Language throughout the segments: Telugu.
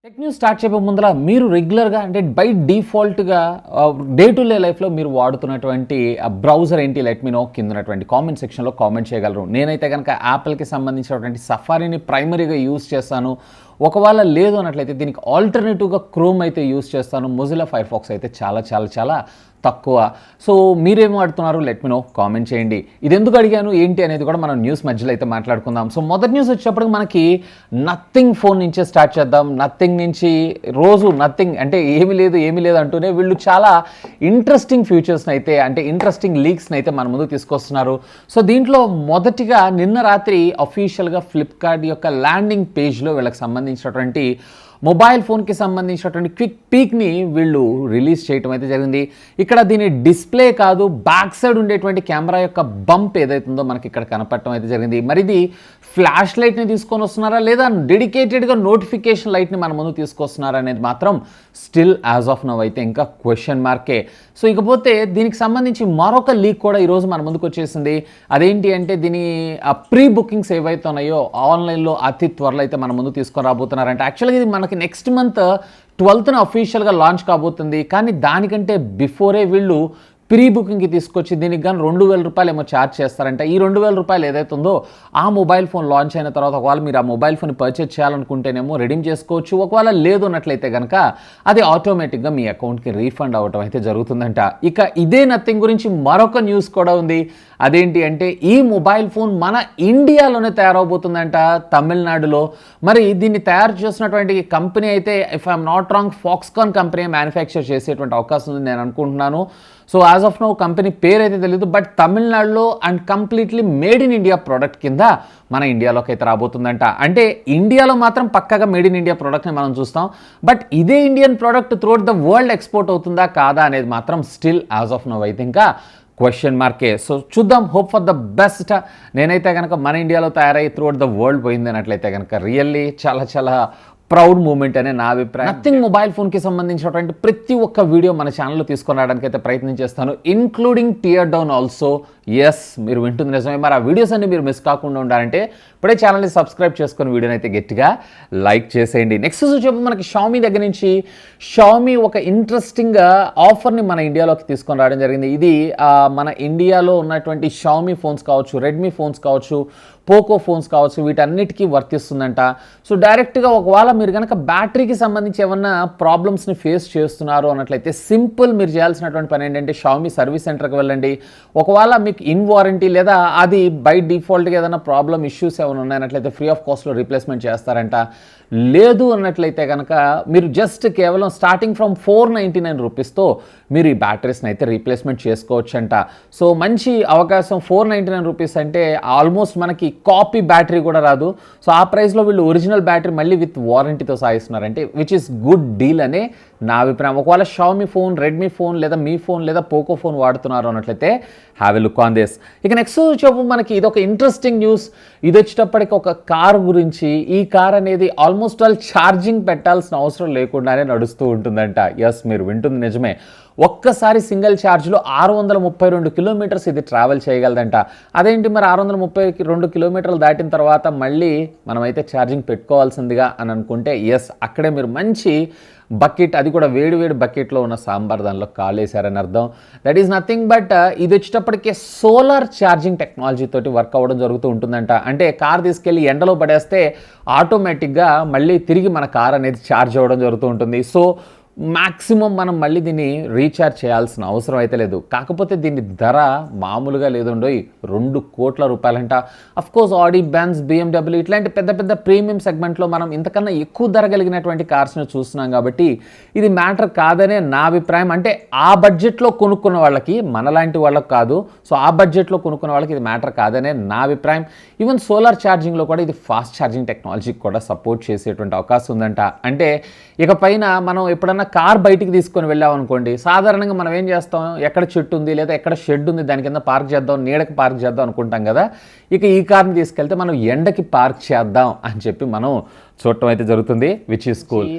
టెక్ న్యూస్ స్టార్ట్ చేయబోయే ముందర మీరు రెగ్యులర్గా అంటే బై డిఫాల్ట్గా డే టు డే లైఫ్లో మీరు వాడుతున్నటువంటి బ్రౌజర్ ఏంటి లెట్ మీ నో కింద ఉన్నటువంటి కామెంట్ సెక్షన్లో కామెంట్ చేయగలరు. నేనైతే కనుక యాపిల్కి సంబంధించినటువంటి సఫారీని ప్రైమరీగా యూజ్ చేస్తాను. ఒకవేళ లేదు అన్నట్లయితే దీనికి ఆల్టర్నేటివ్గా క్రోమ్ అయితే యూజ్ చేస్తాను. మొజిల్లా ఫైర్ ఫాక్స్ అయితే చాలా తక్కువ. సో మీరేం వాడుతున్నారు లెట్ మీ నో కామెంట్ చేయండి. ఇది ఎందుకు అడిగాను ఏంటి అనేది కూడా మనం న్యూస్ మధ్యలో అయితే మాట్లాడుకుందాం. సో మొదటి న్యూస్ వచ్చేటప్పటికి మనకి నథింగ్ ఫోన్ నుంచే స్టార్ట్ చేద్దాం. నథింగ్ నుంచి రోజు నథింగ్ అంటే ఏమీ లేదు అంటూనే వీళ్ళు చాలా ఇంట్రెస్టింగ్ ఫ్యూచర్స్ని అయితే అంటే ఇంట్రెస్టింగ్ లీక్స్ని అయితే మన ముందు తీసుకొస్తున్నారు. సో దీంట్లో మొదటిగా నిన్న రాత్రి అఫీషియల్గా ఫ్లిప్కార్ట్ యొక్క ల్యాండింగ్ పేజ్లో వీళ్ళకి సంబంధించినటువంటి మొబైల్ ఫోన్కి సంబంధించినటువంటి క్విక్ పీక్ని వీళ్ళు రిలీజ్ చేయడం అయితే జరిగింది. ఇక్కడ దీని డిస్ప్లే కాదు, బ్యాక్ సైడ్ ఉండేటువంటి కెమెరా యొక్క బంప్ ఏదైతుందో మనకి ఇక్కడ కనపడటం అయితే జరిగింది. మరి ఇది ఫ్లాష్ లైట్ని తీసుకొని వస్తున్నారా లేదా డెడికేటెడ్గా నోటిఫికేషన్ లైట్ని మన ముందు తీసుకొస్తున్నారా అనేది మాత్రం స్టిల్ యాజ్ ఆఫ్ నవ్ అయితే ఇంకా క్వశ్చన్ మార్కే. సో ఇకపోతే దీనికి సంబంధించి మరొక లీక్ కూడా ఈరోజు మన ముందుకు వచ్చేసింది. అదేంటి అంటే దీని ప్రీ బుకింగ్స్ ఏవైతే ఉన్నాయో ఆన్లైన్లో అతి త్వరలో అయితే మన ముందు తీసుకొని రాబోతున్నారంటే యాక్చువల్గా ఇది మనకి నెక్స్ట్ మంత్ 12th అఫీషియల్గా లాంచ్ కాబోతుంది. కానీ దానికంటే బిఫోరే వీళ్ళు ప్రీ బుకింగ్కి తీసుకొచ్చి దీనికి కానీ ₹2,000 ఏమో ఛార్జ్ చేస్తారంట. ఈ ₹2,000 ఏదైతే ఉందో ఆ మొబైల్ ఫోన్ లాంచ్ అయిన తర్వాత ఒకవేళ మీరు ఆ మొబైల్ ఫోన్ పర్చేజ్ చేయాలనుకుంటేనేమో రెడీమ్ చేసుకోవచ్చు. ఒకవేళ లేదు అన్నట్లయితే కనుక అది ఆటోమేటిక్గా మీ అకౌంట్కి రీఫండ్ అవ్వటం అయితే జరుగుతుందంట. ఇక ఇదే నథింగ్ గురించి మరొక న్యూస్ కూడా ఉంది. అదేంటి అంటే ఈ మొబైల్ ఫోన్ మన ఇండియాలోనే తయారవబోతుందంట, తమిళనాడులో. మరి దీన్ని తయారు చేసినటువంటి కంపెనీ అయితే if I'm not wrong Foxconn company manufacture చేసేటువంటి అవకాశం ఉంది నేను అనుకుంటున్నాను. So as of now company పేరు అయితే తెలియదు, బట్ తమిళనాడులో and completely made in India product కింద మన ఇండియాలోకి అయితే రాబోతుందంట. అంటే ఇండియాలో మాత్రం పక్కాగా మేడ్ ఇన్ ఇండియా ప్రోడక్ట్ని మనం చూస్తాం, బట్ ఇదే Indian product throughout the world export అవుతుందా కాదా అనేది మాత్రం స్టిల్ యాజ్ ఆఫ్ నౌ అయితే ఇంకా క్వశ్చన్ మార్కే. సో చూద్దాం, హోప్ ఫర్ ద బెస్ట్. నేనైతే కనుక మన ఇండియాలో తయారయ్యి త్రూఅవుట్ ద వరల్డ్ పోయింది అన్నట్లయితే కనుక రియల్లీ చాలా ప్రౌడ్ మూమెంట్ అనే నా అభిప్రాయం. నథింగ్ మొబైల్ ఫోన్కి సంబంధించినటువంటి ప్రతి ఒక్క వీడియో మన ఛానల్లో తీసుకొని రావడానికి అయితే ప్రయత్నం చేస్తాను, including tear down also. Yes, మీరు వింటుంది నిజమే. మరి ఆ వీడియోస్ అన్ని మీరు మిస్ కాకుండా ఉండాలంటే ఇప్పుడే ఛానల్ని సబ్స్క్రైబ్ చేసుకుని వీడియోని అయితే గట్టిగా లైక్ చేసేయండి. నెక్స్ట్ వచ్చేప్పుడు మనకి షామీ దగ్గర నుంచి షామీ ఒక ఇంట్రెస్టింగ్ ఆఫర్ని మన ఇండియాలోకి తీసుకొని రావడం జరిగింది. ఇది మన ఇండియాలో ఉన్నటువంటి షామీ ఫోన్స్ కావచ్చు, రెడ్మీ ఫోన్స్ కావచ్చు, పోకో ఫోన్స్ కావచ్చు, వీటన్నిటికీ వర్తిస్తుందంట. సో డైరెక్ట్గా ఒకవేళ మీరు కనుక బ్యాటరీకి సంబంధించి ఏమన్నా ప్రాబ్లమ్స్ని ఫేస్ చేస్తున్నారు అన్నట్లయితే సింపుల్ మీరు చేయాల్సినటువంటి పని ఏంటంటే షామీ సర్వీస్ సెంటర్కి వెళ్ళండి. ఒకవేళ మీకు ఇన్ వారంటీ లేదా అది బై డిఫాల్ట్గా ఏదైనా ప్రాబ్లమ్ ఇష్యూస్ ఏమైనా ఉన్నాయన్నట్లయితే ఫ్రీ ఆఫ్ కాస్ట్లో రీప్లేస్మెంట్ చేస్తారంట. లేదు అన్నట్లయితే కనుక మీరు జస్ట్ కేవలం స్టార్టింగ్ ఫ్రమ్ ₹499తో మీరు ఈ బ్యాటరీస్ని అయితే రీప్లేస్మెంట్ చేసుకోవచ్చంట. సో మంచి అవకాశం. ₹499 అంటే ఆల్మోస్ట్ మనకి కాపీ బ్యాటరీ కూడా రాదు. సో ఆ ప్రైస్లో వీళ్ళు ఒరిజినల్ బ్యాటరీ మళ్ళీ విత్ వారంటీతో సాగిస్తున్నారంటే విచ్ ఇస్ గుడ్ డీల్ అనే నా అభిప్రాయం. ఒకవేళ షామీ ఫోన్, రెడ్మీ ఫోన్ లేదా మీ ఫోన్ లేదా పోకో ఫోన్ వాడుతున్నారు అన్నట్లయితే have a look on this. ఇక నెక్స్ట్ చెప్పు మనకి ఇది ఒక ఇంట్రెస్టింగ్ న్యూస్. ఇది వచ్చేటప్పటికి ఒక కార్ గురించి. ఈ కార్ అనేది ఆల్మోస్ట్ ఆల్ ఛార్జింగ్ పెట్టాల్సిన అవసరం లేకుండానే నడుస్తూ ఉంటుందంట. ఎస్, మీరు వింటుంది నిజమే. ఒక్కసారి సింగిల్ ఛార్జ్లో 632 కిలోమీటర్స్ ఇది ట్రావెల్ చేయగలదంట. అదేంటి మరి 632 కిలోమీటర్లు దాటిన తర్వాత మళ్ళీ మనమైతే ఛార్జింగ్ పెట్టుకోవాల్సిందిగా అని అనుకుంటే ఎస్, అక్కడే మీరు మంచి బకెట్, అది కూడా వేడి బకెట్లో ఉన్న సాంబార్ దానిలో కాలేశారని అర్థం. దట్ ఈస్ నథింగ్ బట్ ఇది వచ్చేటప్పటికే సోలార్ ఛార్జింగ్ టెక్నాలజీ తోటి వర్క్ అవ్వడం జరుగుతూ ఉంటుందంట. అంటే కార్ తీసుకెళ్ళి ఎండలో పడేస్తే ఆటోమేటిక్గా మళ్ళీ తిరిగి మన కార్ అనేది ఛార్జ్ అవ్వడం జరుగుతూ ఉంటుంది. సో మ్యాక్సిమం మనం మళ్ళీ దీన్ని రీఛార్జ్ చేయాల్సిన అవసరం అయితే లేదు. కాకపోతే దీని ధర మామూలుగా లేదుండోయ్, ₹2 కోట్ల. అఫ్కోర్స్ ఆడి, బెంజ్, BMW ఇట్లాంటి పెద్ద ప్రీమియం సెగ్మెంట్లో మనం ఇంతకన్నా ఎక్కువ ధర కలిగినటువంటి కార్స్ని చూస్తున్నాం కాబట్టి ఇది మ్యాటర్ కాదనే నా అభిప్రాయం. అంటే ఆ బడ్జెట్లో కొనుక్కున్న వాళ్ళకి, మనలాంటి వాళ్ళకి కాదు. సో ఆ బడ్జెట్లో కొనుక్కున్న వాళ్ళకి ఇది మ్యాటర్ కాదనే నా అభిప్రాయం. ఈవెన్ సోలార్ ఛార్జింగ్లో కూడా ఇది ఫాస్ట్ ఛార్జింగ్ టెక్నాలజీకి కూడా సపోర్ట్ చేసేటువంటి అవకాశం ఉందంట. అంటే ఇక పైన మనం ఎప్పుడన్నా కార్ బయటికి తీసుకొని వెళ్ళామనుకోండి, సాధారణంగా మనం ఏం చేస్తాం, ఎక్కడ చెట్టు ఉంది లేదా ఎక్కడ షెడ్ ఉంది దాని కింద పార్క్ చేద్దాం, నీడకి పార్క్ చేద్దాం అనుకుంటాం కదా. ఇక ఈ కార్ని తీసుకెళ్తే మనం ఎండకి పార్క్ చేద్దాం అని చెప్పి మనం చూడటం అయితే జరుగుతుంది, విచ్ ఈస్ కూల్.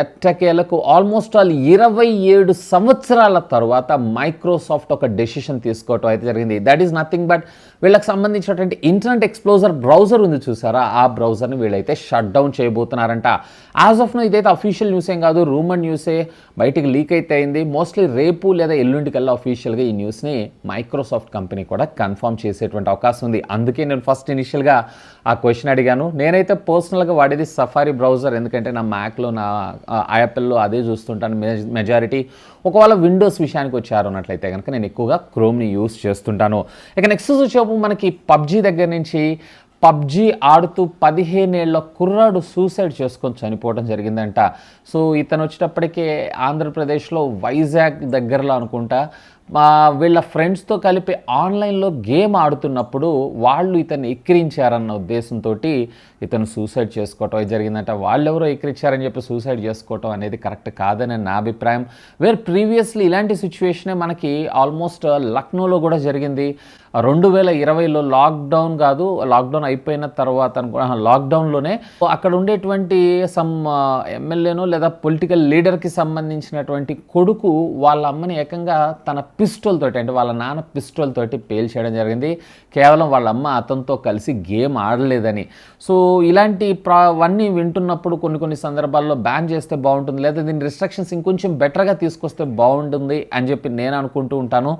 ఎట్టకేలకు ఆల్మోస్ట్ 27 సంవత్సరాల తర్వాత మైక్రోసాఫ్ట్ ఒక డెసిషన్ తీసుకోవటం అయితే జరిగింది. దట్ ఈస్ నథింగ్ బట్ వీళ్ళకి సంబంధించినటువంటి ఇంటర్నెట్ ఎక్స్ప్లోజర్ బ్రౌజర్ ఉంది చూసారా, ఆ బ్రౌజర్ని వీళ్ళైతే షట్ డౌన్ చేయబోతున్నారంట. యాజ్ ఆఫ్ నో ఇదైతే అఫీషియల్ న్యూస్ ఏం కాదు, రూమర్ న్యూసే, బయటికి లీక్ అయితే అయింది. మోస్ట్లీ రేపు లేదా ఎల్లుండికల్లా అఫీషియల్గా ఈ న్యూస్ని మైక్రోసాఫ్ట్ కంపెనీ కూడా కన్ఫర్మ్ చేసేటువంటి అవకాశం ఉంది. అందుకే నేను ఫస్ట్ ఇనిషియల్గా ఆ క్వశ్చన్ అడిగాను. నేనైతే పర్సనల్గా వాడేది సఫారీ బ్రౌజర్, ఎందుకంటే నా మ్యాక్లో, నా యాపిల్లో అదే చూస్తుంటాను మెజారిటీ. ఒకవేళ విండోస్ విషయానికి వచ్చారు అన్నట్లయితే కనుక నేను ఎక్కువగా క్రోమ్ని యూస్ చేస్తుంటాను. ఇక నెక్స్ట్ వచ్చేపు మనకి పబ్జీ దగ్గర నుంచి, పబ్జీ ఆడుతూ 15 ఏళ్ల కుర్రాడు సూసైడ్ చేసుకొని చనిపోవడం జరిగిందంట. సో ఇతను వచ్చేటప్పటికే ఆంధ్రప్రదేశ్లో వైజాగ్ దగ్గరలో అనుకుంటా వీళ్ళ ఫ్రెండ్స్తో కలిపి ఆన్లైన్లో గేమ్ ఆడుతున్నప్పుడు వాళ్ళు ఇతన్ని ఎక్కిరించారన్న ఉద్దేశంతో ఇతను సూసైడ్ చేసుకోవటం జరిగిందంట. వాళ్ళెవరో ఎక్కిరించారని చెప్పి సూసైడ్ చేసుకోవటం అనేది కరెక్ట్ కాదని నా అభిప్రాయం. వేర్ ప్రీవియస్లీ ఇలాంటి సిచ్యువేషనే మనకి ఆల్మోస్ట్ లక్నోలో కూడా జరిగింది. 2020లో లాక్డౌన్ అయిపోయిన తర్వాత లాక్డౌన్లోనే అక్కడ ఉండేటువంటి సమ్ ఎమ్మెల్యేనో లేదా పొలిటికల్ లీడర్కి సంబంధించినటువంటి కొడుకు వాళ్ళ అమ్మని ఏకంగా తన పిస్టోల్ తోటి, అంటే వాళ్ళ నాన్న పిస్టోల్ తోటి పేల్చేయడం జరిగింది. కేవలం వాళ్ళ అమ్మ అతనితో కలిసి గేమ్ ఆడలేదని. సో ఇలాంటి అవన్నీ వింటున్నప్పుడు కొన్ని సందర్భాల్లో బ్యాన్ చేస్తే బాగుంటుంది, లేదా దీని రిస్ట్రిక్షన్స్ ఇంకొంచెం బెటర్గా తీసుకొస్తే బాగుంటుంది అని చెప్పి నేను అనుకుంటూ ఉంటాను.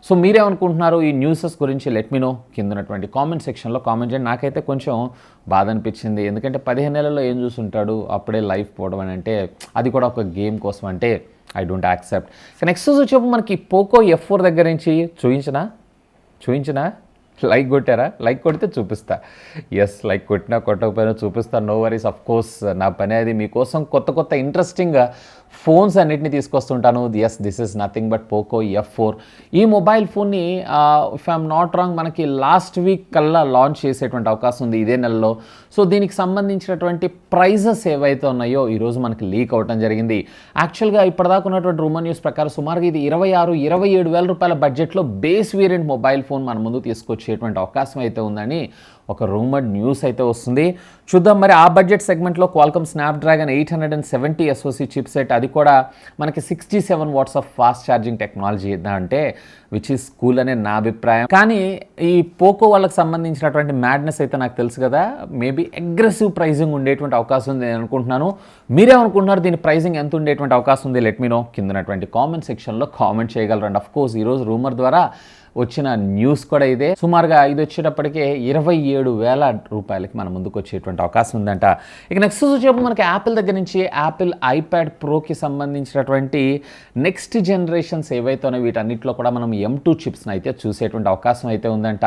సో మీరేమనుకుంటున్నారు ఈ న్యూసెస్ గురించి? లెట్ మీ నో కింద ఉన్నటువంటి కామెంట్ సెక్షన్లో కామెంట్ చేయండి. నాకైతే కొంచెం బాధ అనిపించింది, ఎందుకంటే 15 నెలల్లో ఏం చూసుంటాడు, అప్పుడే లైఫ్ పోవడం అని అంటే, అది కూడా ఒక గేమ్ కోసం అంటే ఐ డోంట్ యాక్సెప్ట్. నెక్స్ట్ వచ్చేప్పుడు మనకి పోకో F4 దగ్గర నుంచి చూయించిన లైక్ కొట్టారా? లైక్ కొడితే చూపిస్తా. ఎస్, లైక్ కొట్టినా కొట్టకపోయినా చూపిస్తాను, నో వరీస్. ఆఫ్ కోర్స్ నా పని అది. మీకోసం కొత్త ఇంట్రెస్టింగ్ ఫోన్స్ అన్నిటిని తీసుకొస్తుంటాను. Yes, this is nothing but Poco F4. ఈ మొబైల్ ఫోన్ని ఇఫ్ ఐఎమ్ నాట్ రాంగ్ మనకి లాస్ట్ వీక్ కల్లా లాంచ్ చేసేటువంటి అవకాశం ఉంది, ఇదే నెలలో. సో దీనికి సంబంధించినటువంటి ప్రైజెస్ ఏవైతే ఉన్నాయో ఈరోజు మనకి లీక్ అవ్వడం జరిగింది. యాక్చువల్గా ఇప్పటిదాకా ఉన్నటువంటి రూమర్ న్యూస్ ప్రకారం సుమారుగా ఇది 26-27 వేల రూపాయల బడ్జెట్లో బేస్ వేరియంట్ మొబైల్ ఫోన్ మన ముందు తీసుకొచ్చేటువంటి అవకాశం అయితే ఉందని ఒక రూమర్డ్ న్యూస్ అయితే వస్తుంది. చూద్దాం మరి ఆ బడ్జెట్ సెగ్మెంట్లో Qualcomm Snapdragon 870 SoC chip set, అది కూడా మనకి 67 watts of fast charging technology అంటే విచ్ ఈస్ కూల్ అనే నా అభిప్రాయం. కానీ ఈ పోకో వాళ్ళకి సంబంధించినటువంటి మ్యాడ్నెస్ అయితే నాకు తెలుసు కదా, మేబీ అగ్రెసివ్ ప్రైజింగ్ ఉండేటువంటి అవకాశం ఉంది నేను అనుకుంటున్నాను. మీరేమనుకుంటున్నారు, దీని ప్రైజింగ్ ఎంత ఉండేటువంటి అవకాశం ఉంది? లెట్ మీ నో కిందనటువంటి కామెంట్ సెక్షన్లో కామెంట్ చేయగలరు. అండ్ అఫ్ కోర్స్ ఈరోజు రూమర్ ద్వారా వచ్చిన న్యూస్ కూడా ఇదే. సుమారుగా ఇది వచ్చేటప్పటికే 27,000 రూపాయలకి మన ముందుకు వచ్చేటువంటి అవకాశం ఉందంట. ఇక నెక్స్ట్ వచ్చేప్పుడు మనకి యాపిల్ దగ్గర నుంచి యాపిల్ ఐప్యాడ్ ప్రోకి సంబంధించినటువంటి నెక్స్ట్ జనరేషన్స్ ఏవైతే ఉన్నాయో వీటన్నిటిలో కూడా మనం M2 చిప్స్ని అయితే చూసేటువంటి అవకాశం అయితే ఉందంట.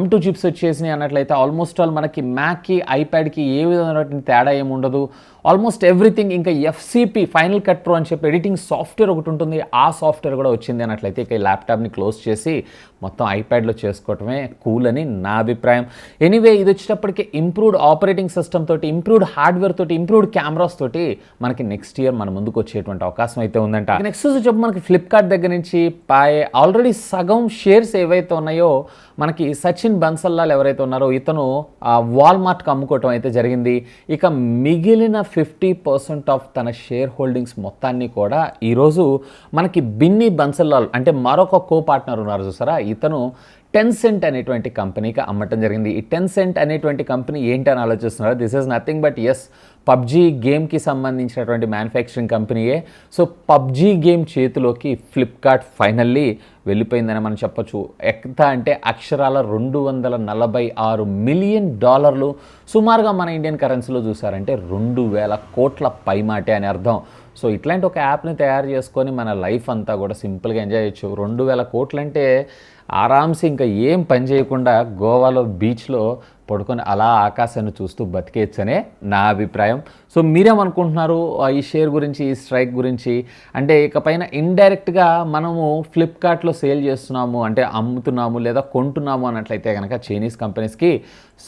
M2 చిప్స్ వచ్చేసినాయి అన్నట్లయితే ఆల్మోస్ట్ ఆల్ మనకి మ్యాక్కి ఐప్యాడ్కి ఏ విధమైనటువంటి తేడా ఏమి ఉండదు. Almost everything. ఇంకా FCP ఫైనల్ కట్ ప్రో అని చెప్పి ఎడిటింగ్ సాఫ్ట్వేర్ ఒకటి ఉంటుంది, ఆ సాఫ్ట్వేర్ కూడా వచ్చింది అన్నట్లయితే ఇక ఈ ల్యాప్టాప్ని క్లోజ్ చేసి మొత్తం ఐప్యాడ్లో చేసుకోవటమే కూల్ అని నా అభిప్రాయం. ఎనీవే ఇది వచ్చేటప్పటికి ఇంప్రూవ్డ్ ఆపరేటింగ్ సిస్టమ్ తోటి, ఇంప్రూవ్డ్ హార్డ్వేర్ తోటి, ఇంప్రూవ్డ్ కెమెరాస్ తోటి మనకి నెక్స్ట్ ఇయర్ మన ముందుకు వచ్చేటువంటి అవకాశం అయితే ఉందంట. నెక్స్ట్ చెప్పు మనకి ఫ్లిప్కార్ట్ దగ్గర నుంచి ఆల్రెడీ సగం షేర్స్ ఏవైతే ఉన్నాయో మనకి సచిన్ బన్సల్లాల్ ఎవరైతే ఉన్నారో ఇతను వాల్మార్ట్కి అమ్ముకోవటం అయితే జరిగింది. ఇక మిగిలిన 50% ఆఫ్ తన షేర్ హోల్డింగ్స్ మొత్తాన్ని కూడా ఈరోజు మనకి బిన్నీ బన్సల్లాల్ అంటే మరొక కో పార్ట్నర్ ఉన్నారు చూసారా, ఇతను టెన్సెంట్ అనేటువంటి కంపెనీకి అమ్మటం జరిగింది. ఈ టెన్సెంట్ అనేటువంటి కంపెనీ ఏంటని ఆలోచిస్తున్నారు. దిస్ ఈజ్ నథింగ్ బట్ ఎస్ పబ్జీ గేమ్కి సంబంధించినటువంటి మ్యానుఫ్యాక్చరింగ్ కంపెనీయే. సో పబ్జీ గేమ్ చేతిలోకి ఫ్లిప్కార్ట్ ఫైనల్లీ వెళ్ళిపోయిందని మనం చెప్పొచ్చు. ఎంత అంటే అక్షరాల $246 మిలియన్, సుమారుగా మన ఇండియన్ కరెన్సీలో చూసారంటే 2,000 కోట్ల పైమాటే అని అర్థం. సో ఇట్లాంటి ఒక యాప్ని తయారు చేసుకొని మన లైఫ్ అంతా కూడా సింపుల్గా ఎంజాయ్ చేయొచ్చు. 2,000 కోట్లంటే ఆరామ్స్ ఇంకా ఏం పని చేయకుండా గోవాలో బీచ్లో పడుకొని అలా ఆకాశాన్ని చూస్తూ బతికేయచ్చనే నా అభిప్రాయం. సో మీరేమనుకుంటున్నారు ఈ షేర్ గురించి, ఈ స్ట్రైక్ గురించి? అంటే ఇకపైన ఇండైరెక్ట్గా మనము ఫ్లిప్కార్ట్లో సేల్ చేస్తున్నాము అంటే అమ్ముతున్నాము లేదా కొంటున్నాము అన్నట్లయితే కనుక చైనీస్ కంపెనీస్కి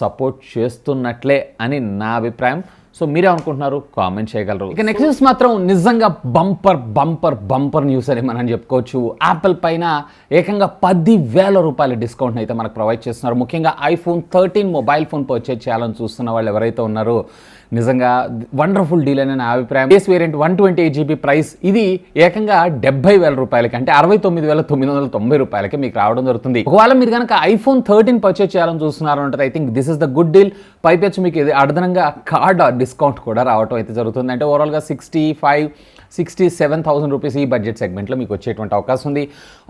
సపోర్ట్ చేస్తున్నట్లే అని నా అభిప్రాయం. సో మీరేమనుకుంటున్నారు కామెంట్ చేయగలరు. ఇక నెక్స్ట్ న్యూస్ మాత్రం నిజంగా బంపర్ న్యూస్ అని మనం చెప్పుకోవచ్చు. యాపిల్ పైన ఏకంగా 10,000 రూపాయల డిస్కౌంట్ని అయితే మనకు ప్రొవైడ్ చేస్తున్నారు. ముఖ్యంగా iPhone 13 మొబైల్ ఫోన్ పర్చేజ్ చేయాలని చూస్తున్న వాళ్ళు ఎవరైతే ఉన్నారో నిజంగా వండర్ఫుల్ డీల్ అని నా అభిప్రాయం. బేస్ వేరియంట్ 128GB ప్రైస్ ఇది ఏకంగా 70,000 రూపాయలకి, అంటే 69,990 రూపాయలకి మీకు రావడం జరుగుతుంది. ఒకవేళ మీరు కనుక ఐఫోన్ 13 పర్చేస్ చేయాలని చూస్తున్నారు అంటే I think this is the good deal. పైపెచ్చు మీకు ఇది అదనంగా కార్డ్ డిస్కౌంట్ కూడా రావడం అయితే జరుగుతుంది. అంటే ఓవరాల్గా 67,000 రూపీస్ ఈ బడ్జెట్ సెగ్మెంట్లో మీకు వచ్చేటువంటి అవకాశం ఉంది.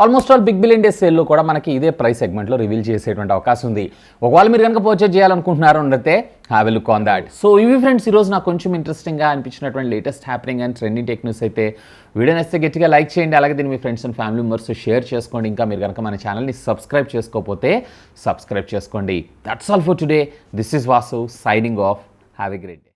Almost all big billion days సేల్లో కూడా మనకి ఇదే ప్రైస్ సెగ్మెంట్లో రివీల్ చేసేటువంటి అవకాశం ఉంది. ఒకవేళ మీరు కనుక పర్చేస్ చేయాలనుకుంటున్నారు అంటే have a look on that. So ఇవి ఫ్రెండ్స్ ఈరోజు నాకు కొంచెం ఇంట్రెస్టింగ్గా అనిపించినటువంటి latest happening and trending tech news అయితే. వీడియో నచ్చితే గట్టిగా లైక్ చేయండి, అలాగే దీన్ని మీ friends and family members share చేసుకోండి. ఇంకా మీరు కనుక మన ఛానల్ని సబ్స్క్రైబ్ చేసుకోకపోతే సబ్స్క్రైబ్ చేసుకోండి. That's all for today. This is Vasu signing off. Have a great day.